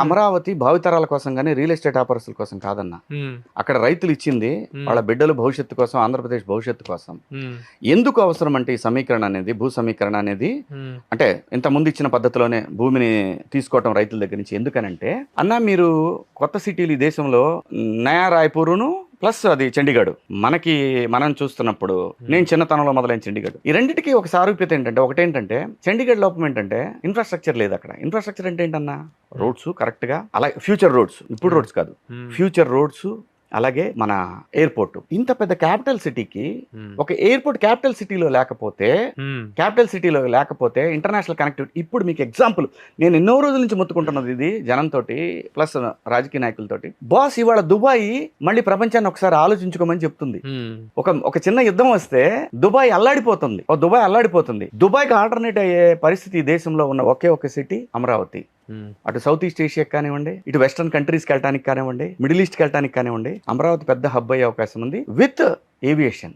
అమరావతి భావితరాల కోసం కానీ రియల్ ఎస్టేట్ ఆపర్సుల కోసం కాదన్న. అక్కడ రైతులు ఇచ్చింది వాళ్ళ బిడ్డల భవిష్యత్తు కోసం, ఆంధ్రప్రదేశ్ భవిష్యత్తు కోసం. ఎందుకు అవసరం అంటే ఈ సమీకరణ అనేది, భూ సమీకరణ అనేది, అంటే ఇంత ముందు ఇచ్చిన పద్ధతిలోనే భూమిని తీసుకోవటం రైతుల దగ్గర నుంచి. ఎందుకనంటే అన్న, మీరు కొత్త సిటీలు ఈ దేశంలో నయా రాయ్పూరును ప్లస్ అది చండీగఢ్ మనం చూస్తున్నప్పుడు, నేను చిన్నతనంలో మొదలైన చండీగఢ్, ఈ రెండింటికి ఒక సారూప్యత ఏంటంటే, ఒకటేంటంటే చండీగఢ్ లోపం ఏంటంటే ఇన్ఫ్రాస్ట్రక్చర్ లేదు అక్కడ. ఇన్ఫ్రాస్ట్రక్చర్ అంటే ఏంటన్నా, రోడ్స్ కరెక్ట్ గా, అలాగే ఫ్యూచర్ రోడ్స్, ఇప్పుడు రోడ్స్ కాదు, ఫ్యూచర్ రోడ్స్, అలాగే మన ఎయిర్పోర్ట్. ఇంత పెద్ద క్యాపిటల్ సిటీకి ఒక ఎయిర్పోర్ట్ క్యాపిటల్ సిటీలో లేకపోతే ఇంటర్నేషనల్ కనెక్టివిటీ. ఇప్పుడు మీకు ఎగ్జాంపుల్, నేను ఎన్నో రోజుల నుంచి మొత్తుకుంటున్నది ఇది జనంతో ప్లస్ రాజకీయ నాయకులతోటి. బాస్, ఇవాళ దుబాయ్ మళ్ళీ ప్రపంచాన్ని ఒకసారి ఆలోచించుకోమని చెప్తుంది. ఒక చిన్న యుద్ధం వస్తే దుబాయ్ అల్లాడిపోతుంది. దుబాయ్కి ఆల్టర్నేట్ అయ్యే పరిస్థితి ఈ దేశంలో ఉన్న ఒకే ఒక సిటీ అమరావతి. అటు సౌత్ ఈస్ట్ ఏషియాకి కానివ్వండి, ఇటు వెస్టర్న్ కంట్రీస్కి వెళ్ళడానికి కానివ్వండి, మిడిల్ ఈస్ట్కి వెళ్ళడానికి కానివ్వండి, అమరావతి పెద్ద హబ్ అయ్యే అవకాశం ఉంది విత్ ఏవియేషన్.